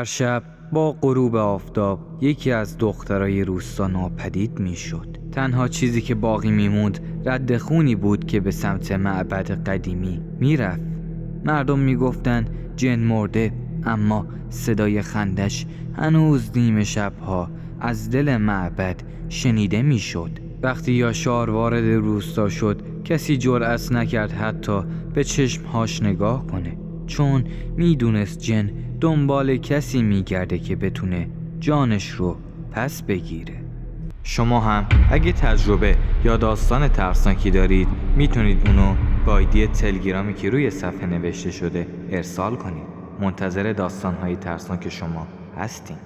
شب با غروب آفتاب یکی از دخترای روستا ناپدید میشد. تنها چیزی که باقی میموند رد خونی بود که به سمت معبد قدیمی میرفت. مردم میگفتن جن مرده، اما صدای خندش هنوز نیمه شبها از دل معبد شنیده میشد. وقتی یاشار وارد روستا شد کسی جرأت نکرد حتی به چشمهاش نگاه کنه، چون میدونست جن دنبال کسی میگرده که بتونه جانش رو پس بگیره. شما هم اگه تجربه یا داستان ترسناکی دارید میتونید اونو با آیدی تلگرامی که روی صفحه نوشته شده ارسال کنید. منتظر داستانهای ترسناک شما هستیم.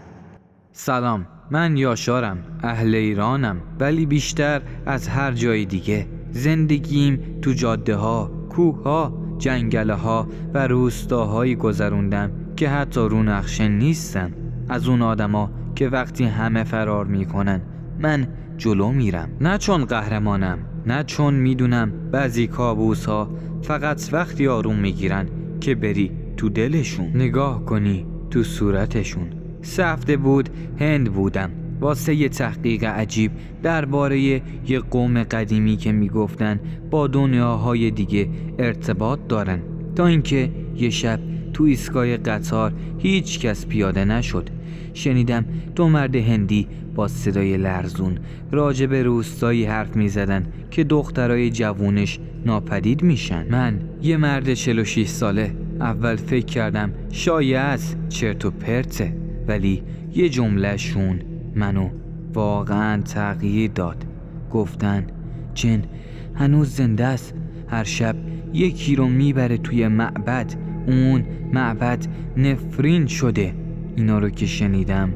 سلام، من یاشارم، اهل ایرانم، ولی بیشتر از هر جای دیگه. زندگیم تو جاده ها، کوه ها، جنگله ها و روستاهایی گذروندم که حتی رو نقشه نیستن. از اون آدما که وقتی همه فرار میکنن من جلو میرم، نه چون قهرمانم، نه چون میدونم بعضی کابوس ها فقط وقتی آروم میگیرن که بری تو دلشون نگاه کنی تو صورتشون. 3 هفته بود هند بودم واسه یه تحقیق عجیب درباره یه قوم قدیمی که میگفتن با دنیاهای دیگه ارتباط دارن، تا اینکه یه شب تو ایستگاه قطار هیچ کس پیاده نشد. شنیدم 2 مرد هندی با صدای لرزون راجع به روستایی حرف می زدن که دخترای جوونش ناپدید میشن. من یه مرد 46 ساله اول فکر کردم شاید چرت و پرته، ولی یه جمله شون منو واقعا تغییر داد. گفتن جن هنوز زنده است، هر شب یکی رو میبره توی معبد، اون معبد نفرین شده. اینا رو که شنیدم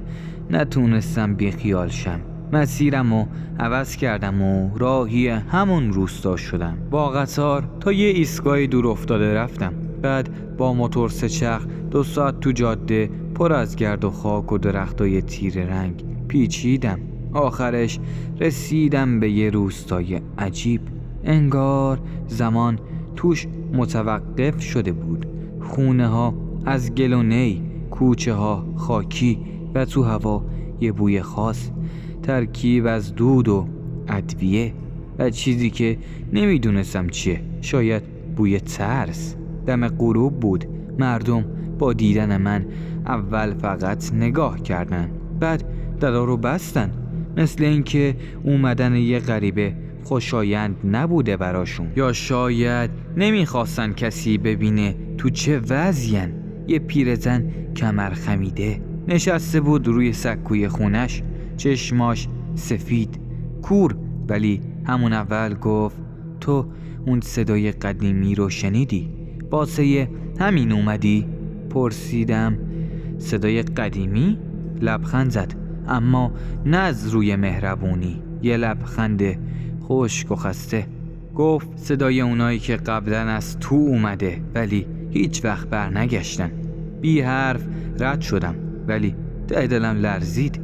نتونستم بیخیال شم. مسیرمو عوض کردم و راهی همون روستا شدم. با قطار تا یه ایستگاه دور افتاده رفتم. بعد با موتور 3 چرخ 2 ساعت تو جاده پر از گرد و خاک و درختای تیره رنگ پیچیدم. آخرش رسیدم به یه روستای عجیب. انگار زمان توش متوقف شده بود. خونه ها از گل و نی، کوچه ها خاکی و تو هوا یه بوی خاص، ترکیب از دود و ادویه و چیزی که نمیدونستم چیه، شاید بوی ترس. دم غروب بود. مردم با دیدن من اول فقط نگاه کردن، بعد درا رو بستن، مثل اینکه اومدن یه غریبه خوشایند نبوده براشون، یا شاید نمیخواستن کسی ببینه تو چه وضعین. یه پیرزن کمر خمیده نشسته بود روی سکوی خونش، چشماش سفید کور، ولی همون اول گفت تو اون صدای قدیمی رو شنیدی؟ واسه همین اومدی؟ پرسیدم صدای قدیمی؟ لبخند زد، اما نه از روی مهربونی، یه لبخند خشک و خسته. گفت صدای اونایی که قبلا از تو اومده ولی هیچ وقت بر نگشتن. بی حرف رد شدم، ولی ته دلم لرزید.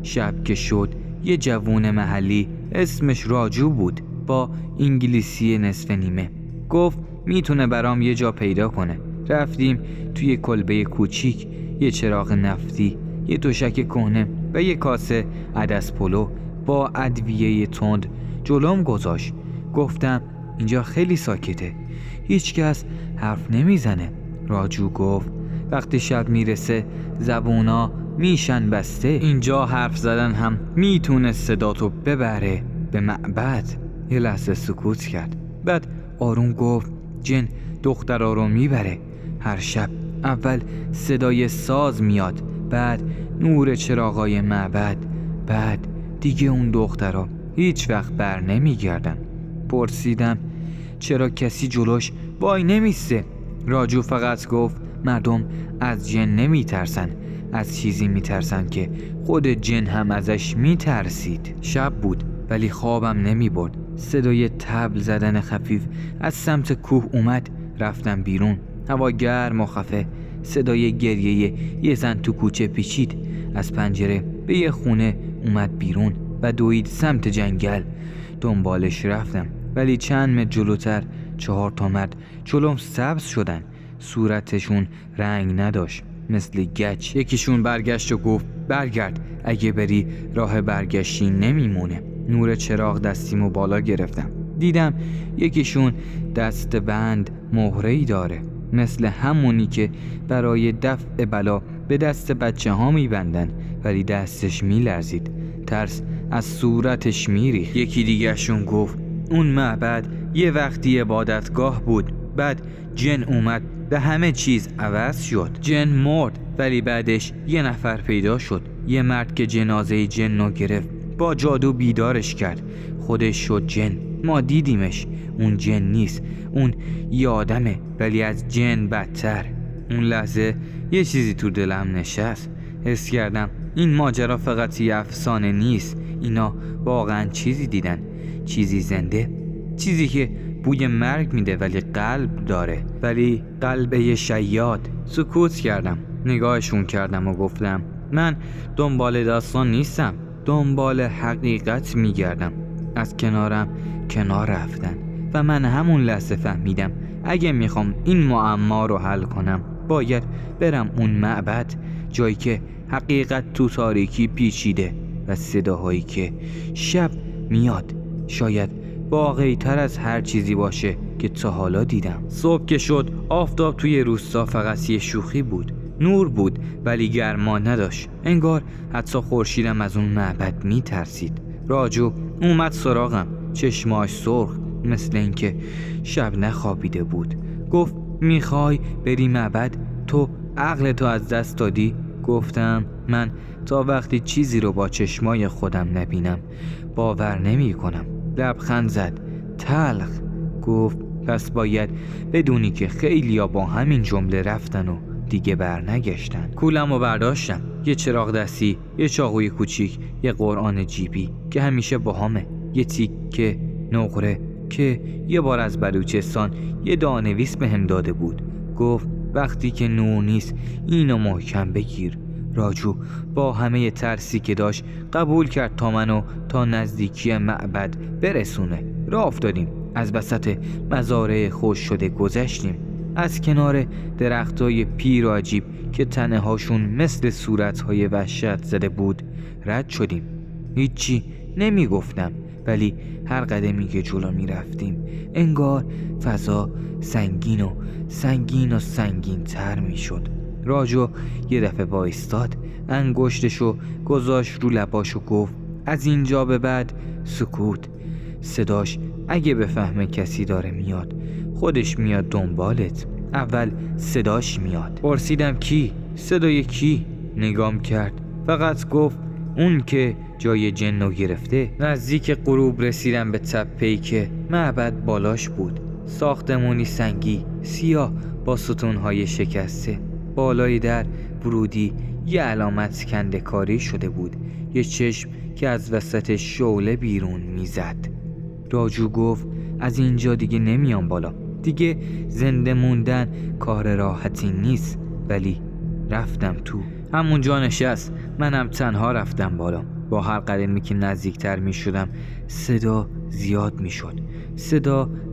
شب که شد یه جوون محلی اسمش راجو بود، با انگلیسی نصف نیمه. گفت میتونه برام یه جا پیدا کنه. رفتیم توی کلبه کوچیک، یه چراغ نفتی، یه تشک کهنه و یه کاسه عدس پلو با ادویه تند جلوم گذاشت. گفتم اینجا خیلی ساکته، هیچ کس حرف نمیزنه. راجو گفت وقتی شب میرسه زبونا میشن بسته، اینجا حرف زدن هم میتونه صداتو ببره به معبد. یه لحظه سکوت کرد، بعد آروم گفت جن دخترا رو میبره. هر شب اول صدای ساز میاد، بعد نور چراغای معبد، بعد دیگه اون دخترا هیچ وقت بر نمیگردن. پرسیدم چرا کسی جلوش وای نمیسته؟ راجو فقط گفت مردم از جن نمیترسن، از چیزی میترسن که خود جن هم ازش میترسید. شب بود ولی خوابم نمیبرد. صدای طبل زدن خفیف از سمت کوه اومد. رفتم بیرون، هوا گرم و خفه. صدای گریه یه زن تو کوچه پیچید. از پنجره به یه خونه اومد بیرون و دوید سمت جنگل. دنبالش رفتم، ولی چند متر جلوتر 4 تا مرد جلوم سبز شدن. صورتشون رنگ نداشت، مثل گچ. یکیشون برگشت و گفت برگرد، اگه بری راه برگشتی نمیمونه. نور چراغ دستیمو بالا گرفتم، دیدم یکیشون دست بند مهره‌ای داره، مثل همونی که برای دفع بلا به دست بچه ها میبندن، ولی دستش میلرزید، ترس از صورتش میریخت. یکی دیگهشون گفت اون معبد یه وقتی عبادتگاه بود، بعد جن اومد و همه چیز عوض شد. جن مرد ولی بعدش یه نفر پیدا شد، یه مرد که جنازه جن رو گرفت، با جادو بیدارش کرد، خودش شد جن. ما دیدیمش، اون جن نیست، اون یه آدمه ولی از جن بدتر. اون لحظه یه چیزی تو دلم نشست، حس کردم این ماجرا فقط یه افسانه نیست، اینا واقعا چیزی دیدن، چیزی زنده، چیزی که بوی مرگ میده ولی قلب داره، ولی قلب یه شیاد. سکوت کردم، نگاهشون کردم و گفتم من دنبال داستان نیستم، دنبال حقیقت میگردم. از کنارم کنار رفتن و من همون لحظه فهمیدم اگه میخوام این معما رو حل کنم باید برم اون معبد، جایی که حقیقت تو تاریکی پیچیده و صداهایی که شب میاد شاید واقعی تر از هر چیزی باشه که تا حالا دیدم. صبح که شد آفتاب توی روستا فقط یه شوخی بود، نور بود ولی گرما نداشت، انگار حتی خورشیدم از اون معبد میترسید. راجو اومد سراغم، چشماش سرخ مثل اینکه شب نخوابیده بود. گفت میخوای بری معبد؟ تو عقلتو از دست دادی؟ گفتم من تا وقتی چیزی رو با چشمای خودم نبینم باور نمی کنم. لبخند زد، تلخ. گفت پس باید بدونی که خیلیا با همین جمله رفتن و دیگه برنگشتن. کولمو برداشتم، یه چراغ دستی، یه چاقوی کوچیک، یه قرآن جیبی که همیشه باهامه، یه تیکه نقره که یه بار از بلوچستان یه دانویس بهم داده بود. گفت وقتی که نور نیست اینو محکم بگیر. راجو با همه ترسی که داشت قبول کرد تا منو تا نزدیکی معبد برسونه. راه افتادیم، از وسط مزارع خوش شده گذشتیم، از کنار درختای پیر و عجیب که تنه هاشون مثل صورتهای وحشت زده بود رد شدیم. هیچی نمی گفتم ولی هر قدمی که جلو می رفتیم انگار فضا سنگین و سنگین و سنگین تر می شد. راجو یه دفعه وایستاد، انگشتشو گذاشت رو لباشو گفت از اینجا به بعد سکوت. صداش اگه بفهمه کسی داره میاد خودش میاد دنبالت، اول صداش میاد. پرسیدم کی؟ صدای کی؟ نگام کرد، فقط گفت اون که جای جنو گرفته. نزدیک غروب رسیدم به تپه‌ای که معبد بالاش بود، ساختمونی سنگی سیاه با ستونهای شکسته. بالای در ورودی یه علامت کنده‌کاری شده بود، یه چشم که از وسط شعله بیرون میزد. راجو گفت از اینجا دیگه نمیام بالا، دیگه زنده موندن کار راحتی نیست. ولی رفتم تو، همونجا نشست، منم تنها رفتم بالا. با هر قدمی که نزدیکتر می شدم صدا زیاد می شد.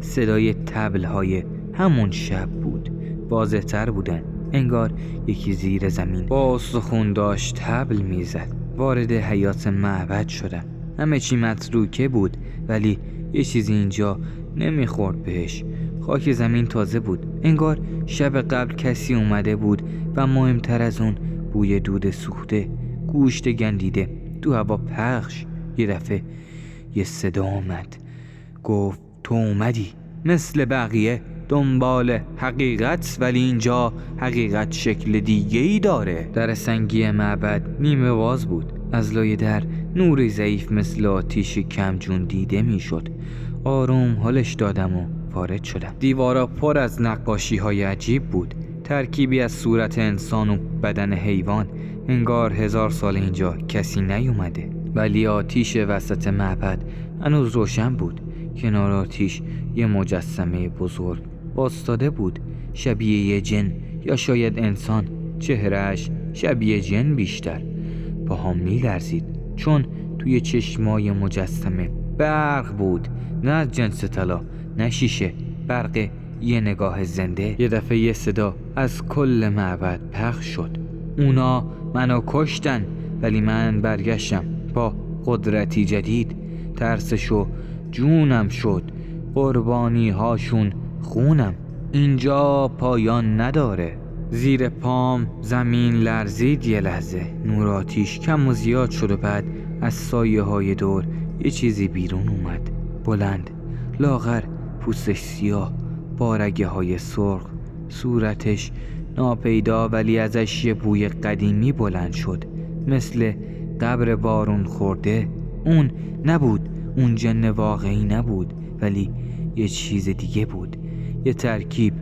صدای طبل‌های همون شب بود، واضح‌تر بودن، انگار یکی زیر زمین با استخون داشت طبل می زد. وارد حیات معبد شدم، همه چی متروکه بود ولی یه چیزی اینجا نمیخورد بهش. خاک زمین تازه بود، انگار شب قبل کسی اومده بود و مهمتر از اون بوی دود سوخته، گوشت گندیده تو هوا پخش. یه دفعه یه صدا اومد، گفت تو اومدی مثل بقیه دنبال حقیقت، ولی اینجا حقیقت شکل دیگه ای داره. در سنگی معبد نیمه باز بود، از لای در نوری ضعیف مثل آتیش کمجون دیده میشد. آروم حالش دادم و وارد شدم. دیوارا پر از نقاشی های عجیب بود، ترکیبی از صورت انسان و بدن حیوان، انگار 1000 سال اینجا کسی نیومده. ولی آتیش وسط معبد هنوز روشن بود. کنار آتیش یه مجسمه بزرگ واسطاده بود، شبیه یه جن یا شاید انسان، چهرهش شبیه جن بیشتر. پاهام میلرزید چون توی چشمای مجسمه برق بود، نه از جنس طلا نه شیشه، برق یه نگاه زنده. یه دفعه یه صدا از کل معبد پخش شد، اونا منو کشتن، ولی من برگشتم با قدرتی جدید. ترسشو جونم شد، قربانی هاشون خونم. اینجا پایان نداره. زیر پام زمین لرزید یه لحظه. نور آتیش کم و زیاد شد و بعد از سایه های دور یه چیزی بیرون اومد. بلند، لاغر، پوستش سیاه با رگه های سرخ. صورتش ناپیدا ولی ازش یه بوی قدیمی بلند شد، مثل قبر بارون خورده. اون نبود، اون جن واقعی نبود، ولی یه چیز دیگه بود. یه ترکیب،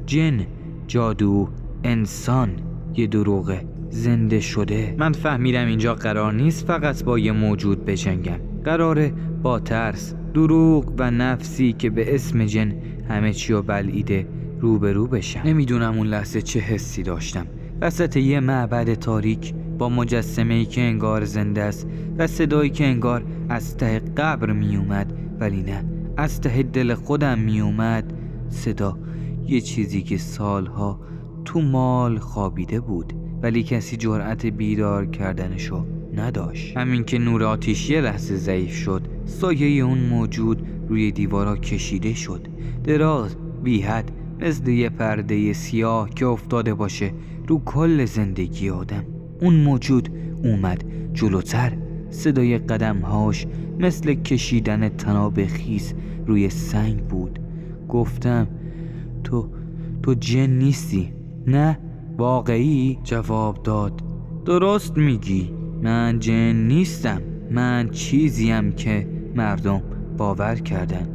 جن، جادو، انسان، یه دروغ زنده شده. من فهمیدم اینجا قرار نیست فقط با یه موجود بجنگم. قراره با ترس، دروغ و نفسی که به اسم جن همه چی رو بلعیده روبرو بشم. نمیدونم اون لحظه چه حسی داشتم. وسط یه معبد تاریک با مجسمه‌ای که انگار زنده است و صدایی که انگار از ته قبر می اومد، ولی نه، از ته دل خودم می اومد. صدا یه چیزی که سالها تو مال خوابیده بود، ولی کسی جرأت بیدار کردنشو نداشت. همین که نور آتیش یه لحظه ضعیف شد، سایه اون موجود روی دیوارا کشیده شد. دراز، بی حد، مثل یه پرده سیاه که افتاده باشه رو کل زندگی آدم. اون موجود اومد جلوتر. صدای قدمهاش مثل کشیدن طناب خیس روی سنگ بود. گفتم تو جن نیستی؟ نه واقعی؟ جواب داد درست میگی، من جن نیستم. من چیزیم که مردم باور کردن.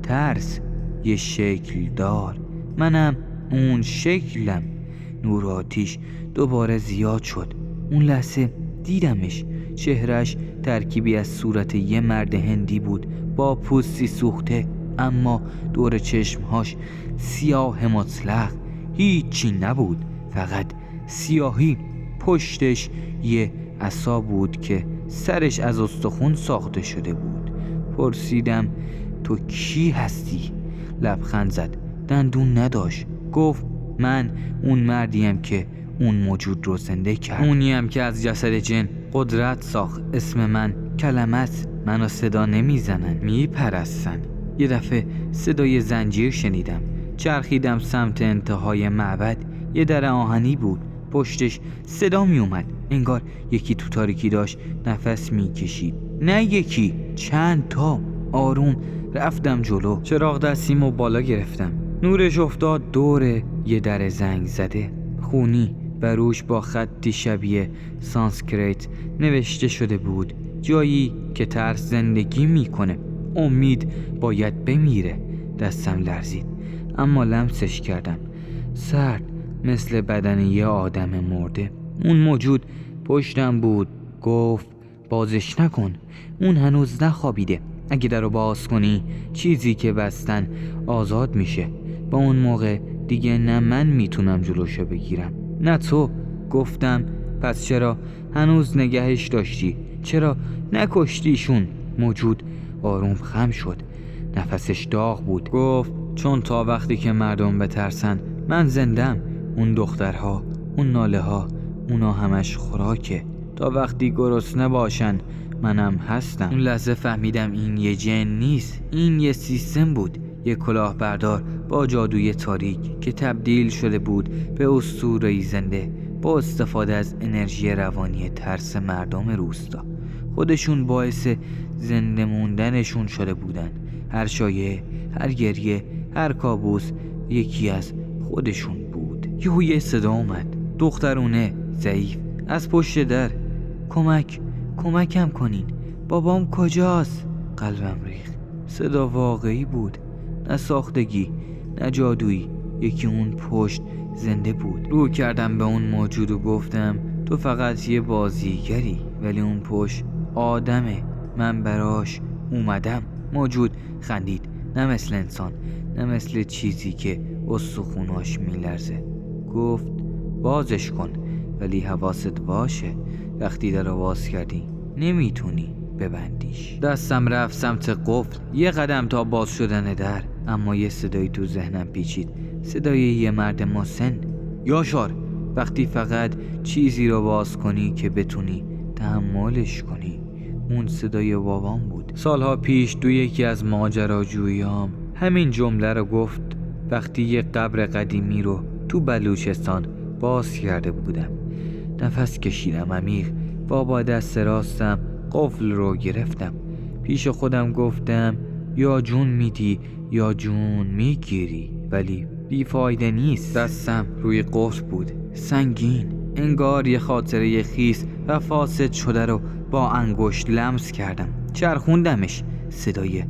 ترس یه شکل دار، منم اون شکلم. نور آتیش دوباره زیاد شد. اون لحظه دیدمش. چهرش ترکیبی از صورت یه مرد هندی بود با پوستی سوخته، اما دور چشمهاش سیاه مطلق. هیچی نبود، فقط سیاهی. پشتش یه عصا بود که سرش از استخون ساخته شده بود. پرسیدم تو کی هستی؟ لبخند زد، دندون نداشت. گفت من اون مردیم که اون موجود رو زنده کرد. اونیم که از جسد جن قدرت ساخت. اسم من کلمت. منو صدا نمیزنن، میپرستن. یه دفعه صدای زنجیر شنیدم. چرخیدم سمت انتهای معبد. یه در آهنی بود، پشتش صدا می اومد. انگار یکی تو تاریکی داشت نفس میکشید. نه یکی، چند تا. آروم رفتم جلو. چراغ دستیمو بالا گرفتم. نورش افتاد دور یه در زنگ زده، خونی، و روش با خطی شبیه سانسکریت نوشته شده بود جایی که ترس زندگی میکنه، امید باید بمیره. دستم لرزید، اما لمسش کردم. سرد، مثل بدن یه آدم مرده. اون موجود پشتم بود. گفت بازش نکن، اون هنوز نخوابیده. اگه درو باز کنی چیزی که بستن آزاد میشه. با اون موقع دیگه نه من میتونم جلوشو بگیرم نه تو. گفتم پس چرا هنوز نگهش داشتی؟ چرا نکشتیشون؟ موجود آروم خم شد، نفسش داغ بود. گفت چون تا وقتی که مردم بترسن من زندم. اون دخترها، اون ناله ها، اونا همش خوراکه. تا وقتی گرسنه باشن منم هستم. اون لحظه فهمیدم این یه جن نیست، این یه سیستم بود. یه کلاهبردار با جادوی تاریک که تبدیل شده بود به اسطوره‌ای زنده با استفاده از انرژی روانی ترس مردم روستا. خودشون باعث زنده موندنشون شده بودن. هر شایعه، هر گریه، هر کابوس یکی از خودشون بود. یه صدا اومد، دخترونه، ضعیف، از پشت در. کمکم کنین، بابام کجاست؟ قلبم ریخت. صدا واقعی بود، نه ساختگی، نه جادویی. یکی اون پشت زنده بود. رو کردم به اون موجود و گفتم تو فقط یه بازیگری، ولی اون پشت آدمه. من براش اومدم. موجود خندید، نه مثل انسان، نه مثل چیزی که استخوناش میلرزه. گفت بازش کن، ولی حواست باشه وقتی در باز کردی نمیتونی ببندیش. دستم رفت سمت قفل، یه قدم تا باز شدن در، اما یه صدایی تو ذهنم پیچید. صدای یه مرد مسن. یاشار، وقتی فقط چیزی رو باز کنی که بتونی تحملش کنی. اون صدای بابام بود. سالها پیش تو یکی از ماجراجوییام همین جمله رو گفت وقتی یه قبر قدیمی رو تو بلوچستان باز کرده بودم. نفس کشیدم عمیق و با دست راستم قفل رو گرفتم. پیش خودم گفتم یا جون میدی یا جون میگیری، ولی بیفایده نیست. دستم روی قفل بود، سنگین، انگار یه خاطره خیس و فاسد شده رو با انگشت لمس کردم. چرخوندمش. صدای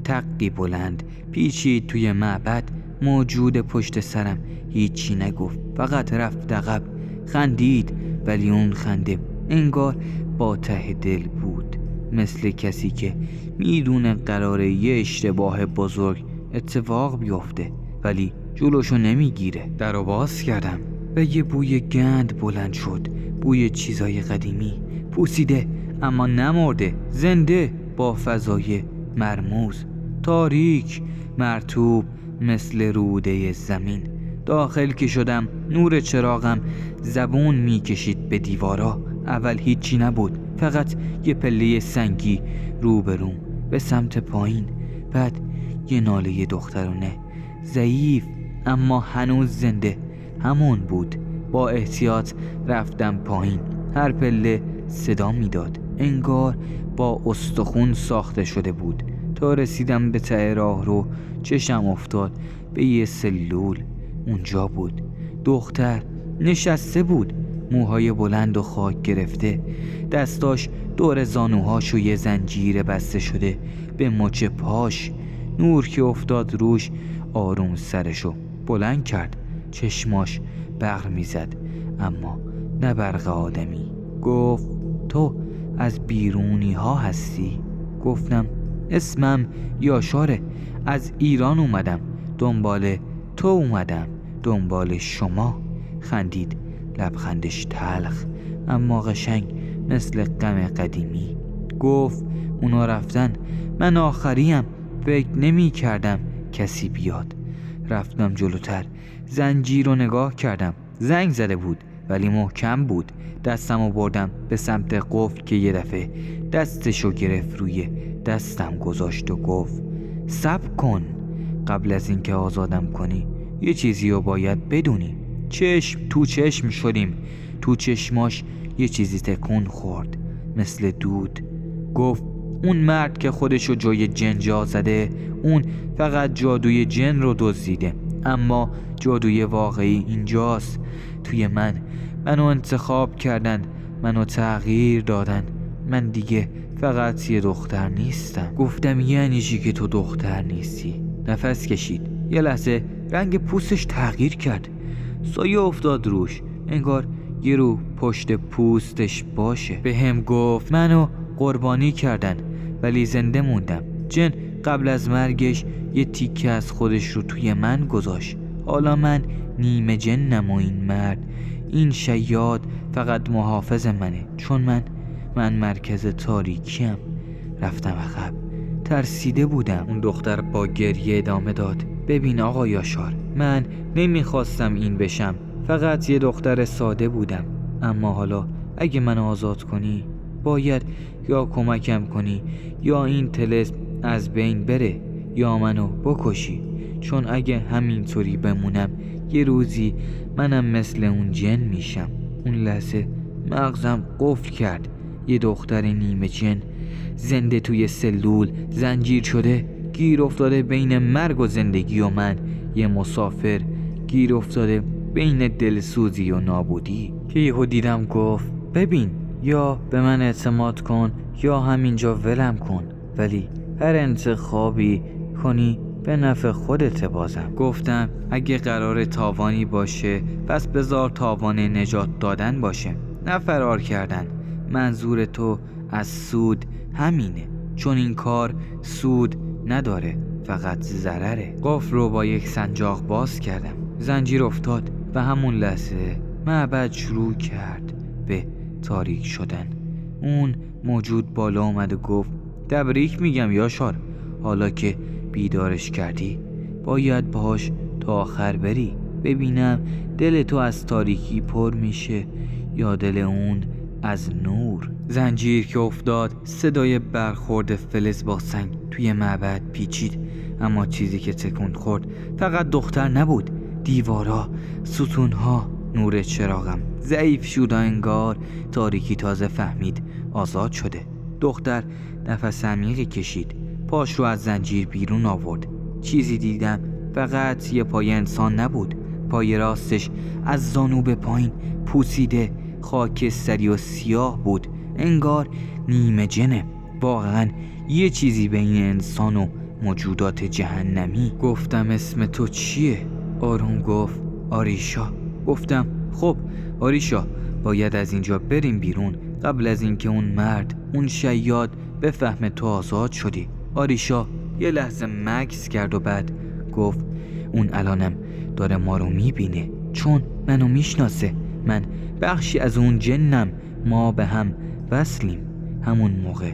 تقی بلند پیچید توی معبد. موجود پشت سرم هیچی نگفت، فقط رفت عقب. خندید، ولی اون خنده انگار با ته دل بود، مثل کسی که میدونه قراره یه اشتباه بزرگ اتفاق بیفته ولی جلوشو نمیگیره. درو باز کردم و یه بوی گند بلند شد، بوی چیزای قدیمی، پوسیده اما نمرده، زنده، با فضای مرموز، تاریک، مرطوب، مثل روده زمین. داخل که شدم نور چراغم زبون میکشید به دیوارا. اول هیچی نبود، فقط یه پله سنگی روبروم به سمت پایین. بعد یه ناله دخترونه، ضعیف اما هنوز زنده. همون بود. با احتیاط رفتم پایین. هر پله صدا میداد، انگار با استخون ساخته شده بود. تا رسیدم به ته راه رو چشم افتاد به یه سلول. اونجا بود دختر، نشسته بود، موهای بلند و خاک گرفته، دستاش دور زانوهاش و یه زنجیر بسته شده به مچ پاش. نور که افتاد روش آروم سرشو بلند کرد. چشماش برق میزد اما نه برق آدمی. گفت تو از بیرونی ها هستی؟ گفتم اسمم یاشاره، از ایران اومدم، دنبال تو اومدم، دنبال شما. خندید، لبخندش تلخ اما قشنگ، مثل غم قدیمی. گفت اونا رفتن، من آخریم، فکر نمی کردم کسی بیاد. رفتم جلوتر، زنجیر رو نگاه کردم، زنگ زده بود ولی محکم بود. دستمو بردم به سمت قفل که یه دفعه دستشو گرفت، روی دستم گذاشت و گفت صبر کن، قبل از اینکه آزادم کنی یه چیزی رو باید بدونی. چشم تو چشم شدیم. تو چشماش یه چیزی تکون خورد، مثل دود. گفت اون مرد که خودشو جای جن جا زده، اون فقط جادوی جن رو دزدیده، اما جادوی واقعی اینجاست، توی منو انتخاب کردن، منو تغییر دادن. من دیگه فقط یه دختر نیستم. گفتم یعنی چی که تو دختر نیستی؟ نفس کشید. یه لحظه رنگ پوستش تغییر کرد، سایه افتاد روش، انگار یه رو پشت پوستش باشه. به هم گفت منو قربانی کردن ولی زنده موندم. جن قبل از مرگش یه تیکه از خودش رو توی من گذاشت. حالا من نیمه جنم و این مرد، این شیاد فقط محافظ منه، چون من مرکز تاریکیم. رفتم عقب، ترسیده بودم. اون دختر با گریه ادامه داد ببین آقا یاشار، من نمیخواستم این بشم، فقط یه دختر ساده بودم، اما حالا اگه من آزاد کنی باید یا کمکم کنی یا این طلسم از بین بره یا منو بکشی، چون اگه همینطوری بمونم یه روزی منم مثل اون جن میشم. اون لحظه مغزم قفل کرد. یه دختر نیمه جن، زنده توی سلول، زنجیر شده، گیر افتاده بین مرگ و زندگی، و من یه مسافر گیر افتاده بین دلسوزی و نابودی. که یهو دیدم گفت ببین، یا به من اعتماد کن یا همینجا ولم کن، ولی هر انتخابی کنی به نفع خودت. بازم گفتم اگه قرار تاوانی باشه پس بذار تاوان نجات دادن باشه، نه فرار کردن. منظور تو از سود همینه، چون این کار سود نداره، فقط ضرره. قفل رو با یک سنجاق باز کردم، زنجیر افتاد و همون لحظه معبد شروع کرد به تاریک شدن. اون موجود بالا اومد و گفت تبریک میگم یاشار، حالا که بیدارش کردی باید باهاش تا آخر بری. ببینم دل تو از تاریکی پر میشه یا دل اون از نور. زنجیر که افتاد، صدای برخورد فلز با سنگ توی معبد پیچید، اما چیزی که تکون خورد فقط دختر نبود. دیوارا، ستونها، نور چراغم ضعیف شد. انگار تاریکی تازه فهمید آزاد شده. دختر نفس عمیقی کشید، پاش رو از زنجیر بیرون آورد. چیزی دیدم، فقط یه پای انسان نبود. پای راستش از زانو به پایین پوسیده، خاکستری و سیاه بود، انگار نیمه جنه. واقعا یه چیزی بین انسان و موجودات جهنمی. گفتم اسم تو چیه؟ آروم گفت آریشا. گفتم خب آریشا، باید از اینجا بریم بیرون قبل از اینکه اون مرد، اون شیاد بفهمه تو آزاد شدی. آریشا یه لحظه مکث کرد و بعد گفت اون الانم داره ما رو میبینه، چون منو میشناسه. من بخشی از اون جنم، ما به هم وصلیم. همون موقع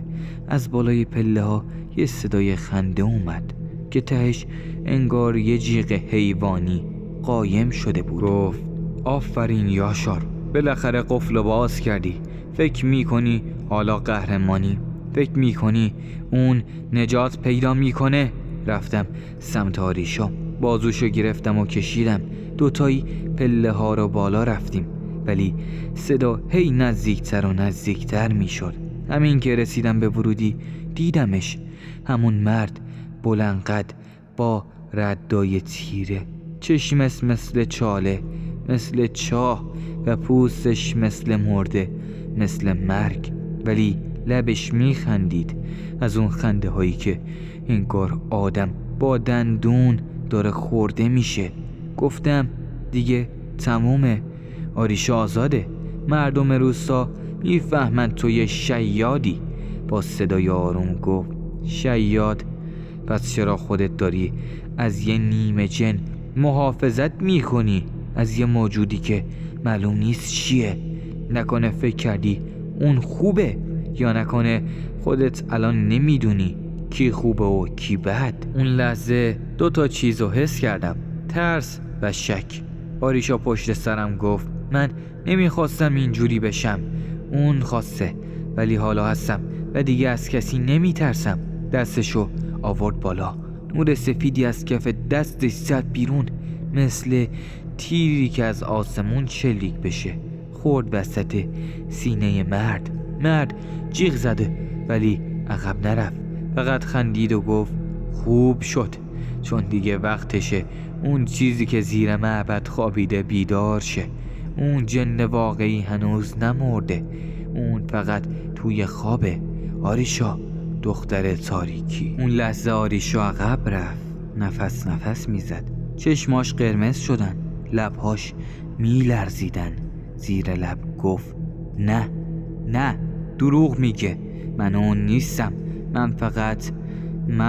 از بالای پله ها یه صدای خنده اومد که تهش انگار یه جیغ حیوانی قایم شده بود. گفت آفرین یاشار، بالاخره قفل باز کردی. فکر میکنی حالا قهرمانی؟ فکر میکنی اون نجات پیدا میکنه؟ رفتم سمت آریشا، بازوشو گرفتم و کشیدم. دوتایی پله ها رو بالا رفتیم، ولی صدا هی نزدیکتر و نزدیکتر میشد. همین که رسیدم به ورودی دیدمش، همون مرد بلند قد با ردای تیره، چشمش مثل چاله، مثل چاه، و پوستش مثل مرده، مثل مرگ، ولی لبش میخندید. از اون خنده هایی که انگار آدم با دندون داره خورده میشه. گفتم دیگه تمومه، آریشا آزاده. مردم روستا میفهمن تو یه شیادی. با صدای آروم گفت شیاد؟ پس چرا خودت داری از یه نیمه جن محافظت میکنی؟ از یه موجودی که معلوم نیست چیه؟ نکنه فکر کردی اون خوبه؟ یا نکنه خودت الان نمیدونی کی خوبه و کی بد؟ اون لحظه دوتا چیزو حس کردم، ترس و شک. آریشا پشت سرم گفت من نمیخواستم اینجوری بشم، اون خواسته، ولی حالا هستم و دیگه از کسی نمیترسم. دستشو آورد بالا، نور سفیدی از کف دستش زد بیرون، مثل تیری که از آسمون شلیک بشه. خورد وسط سینه مرد. مرد جیغ زده ولی عقب نرفت، فقط خندید و گفت خوب شد، چون دیگه وقتشه اون چیزی که زیر معبد خوابیده بیدار شه. اون جن واقعی هنوز نمرده، اون فقط توی خوابه. آریشا دختر تاریکی. اون لحظه آریشا عقب رفت، نفس میزد، چشماش قرمز شدن، لبهاش میلرزیدن. زیر لب گفت نه دروغ میگه، من اون نیستم، من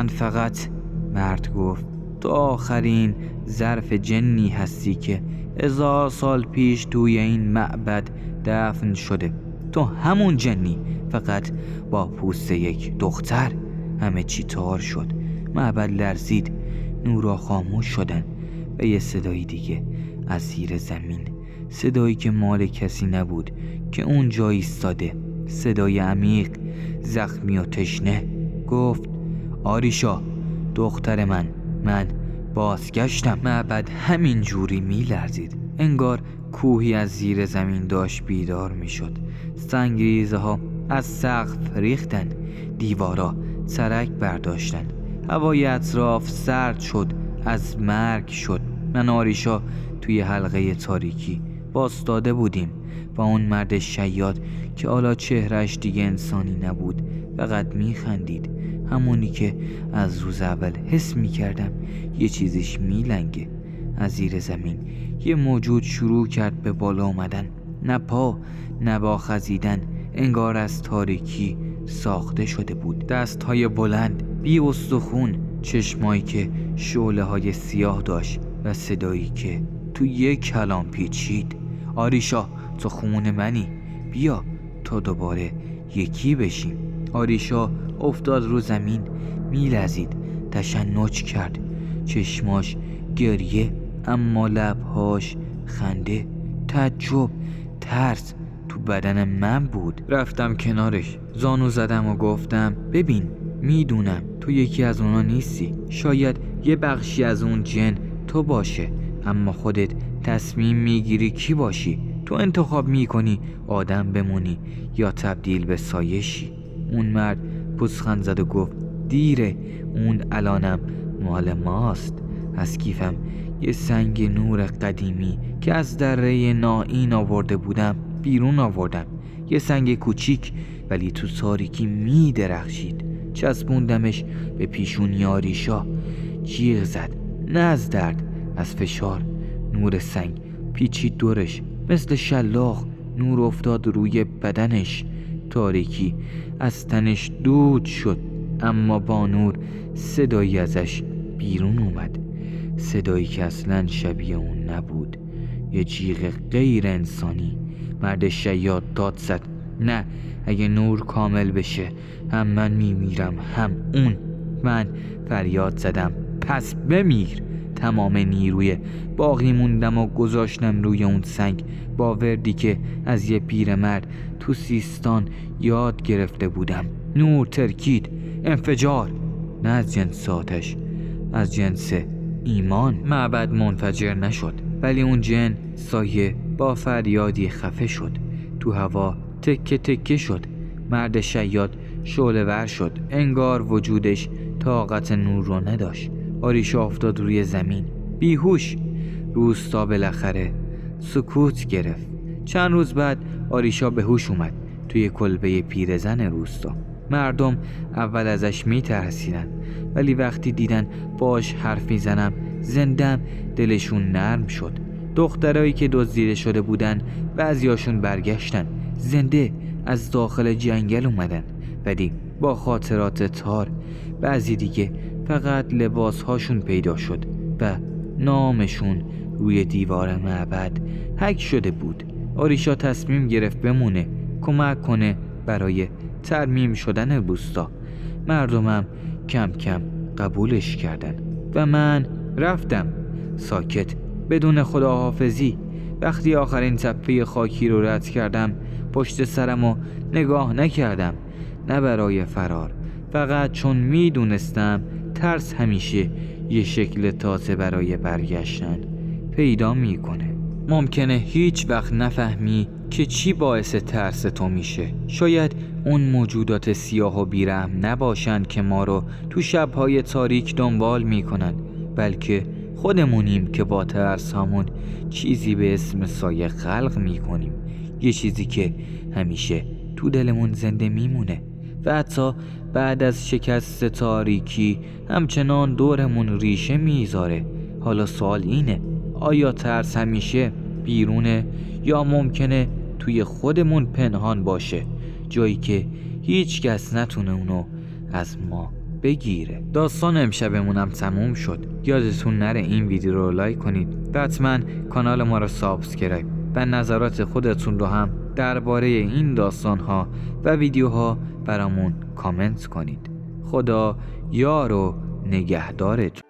فقط. مرد گفت تو آخرین ظرف جنی هستی که 1000 سال پیش توی این معبد دفن شده. تو همون جنی، فقط با پوست یک دختر. همه چی تار شد، معبد لرزید، نورا خاموش شدن و یه صدای دیگه از زیر زمین، صدایی که مال کسی نبود که اونجا ایستاده، صدای عمیق، زخمی و تشنه. گفت آریشا دختر من بازگشتم. معبد همین جوری می لرزید، انگار کوهی از زیر زمین داشت بیدار می شد. سنگریزه ها از سقف ریختن، دیوارا سرک برداشتن، هوای اطراف سرد شد، از مرگ شد. من آریشا توی حلقه تاریکی باستاده بودیم و اون مرد شیاد که حالا چهرش دیگه انسانی نبود، فقط میخندید، همونی که از روز اول حس میکردم یه چیزش میلنگه. از زیر زمین یه موجود شروع کرد به بالا اومدن، نه پا نه با خزیدن، انگار از تاریکی ساخته شده بود. دستهای بلند بی استخون، چشمایی که شعله های سیاه داشت و صدایی که تو یک کلام پیچید. آریشا تو خون منی، بیا تا دوباره یکی بشیم. آریشا افتاد رو زمین، میلرزید، تشنج کرد، چشماش گریه اما لبهاش خنده، تعجب، ترس تو بدن من بود. رفتم کنارش، زانو زدم و گفتم ببین، میدونم تو یکی از اونا نیستی، شاید یه بخشی از اون جن تو باشه، اما خودت تصمیم میگیری کی باشی. تو انتخاب میکنی آدم بمونی یا تبدیل به سایه شی. اون مرد پوزخند زد و گفت دیره، اون الانم مال ماست. از کیفم یه سنگ نور قدیمی که از دره نائین آورده بودم بیرون آوردم. یه سنگ کوچیک ولی تو تاریکی می درخشید. چسبوندمش به پیشونی آریشا. جیغ زد، نه از درد، از فشار. نور سنگ پیچید دورش مثل شلاق. نور افتاد روی بدنش. تاریکی از تنش دود شد، اما با نور صدایی ازش بیرون اومد. صدایی که اصلا شبیه اون نبود، یه جیغ غیر انسانی. مرد شیاد داد زد، نه، اگه نور کامل بشه هم من میمیرم هم اون. من فریاد زدم پس بمیر. تمام نیروی باقی موندم و گذاشتم روی اون سنگ با وردی که از یه پیرمرد تو سیستان یاد گرفته بودم. نور ترکید، انفجار، نه از جنس آتش، از جنس ایمان. معبد منفجر نشد، ولی اون جن سایه با فریادی خفه شد. تو هوا تکه تکه شد. مرد شیاد شعله ور شد، انگار وجودش طاقت نور رو نداشت. آریشا افتاد روی زمین بیهوش. روستا بالاخره سکوت گرفت. چند روز بعد آریشا به هوش اومد توی کلبه پیرزن روستا. مردم اول ازش میترسیدن، ولی وقتی دیدن باش حرف میزنم زندم دلشون نرم شد. دخترایی که دزدیده شده بودن بعضیاشون برگشتن زنده، از داخل جنگل اومدن ولی با خاطرات تار. بعضی دیگه فقط لباسهاشون پیدا شد و نامشون روی دیوار معبد حک شده بود. آریشا تصمیم گرفت بمونه، کمک کنه برای ترمیم شدن روستا. مردمم کم کم قبولش کردن و من رفتم ساکت، بدون خداحافظی. وقتی آخرین تپه خاکی رو رد کردم پشت سرمو نگاه نکردم، نه برای فرار، فقط چون میدونستم ترس همیشه یه شکل تازه برای برگشتن پیدا میکنه. ممکنه هیچ وقت نفهمی که چی باعث ترس تو میشه. شاید اون موجودات سیاه و بیرحم نباشن که ما رو تو شبهای تاریک دنبال میکنن، بلکه خودمونیم که با ترس همون چیزی به اسم سایه خلق میکنیم. یه چیزی که همیشه تو دلمون زنده میمونه و حتی بعد از شکست تاریکی همچنان دورمون ریشه میذاره. حالا سوال اینه، آیا ترس همیشه بیرونه یا ممکنه توی خودمون پنهان باشه، جایی که هیچ کس نتونه اونو از ما بگیره؟ داستان امشبمونم تموم شد. یادتون نره این ویدیو رو لایک کنید و حتما کانال ما رو سابسکرایب و نظرات خودتون رو هم درباره این داستان‌ها و ویدیوها برامون کامنت کنید. خدا یار و نگهدارتون.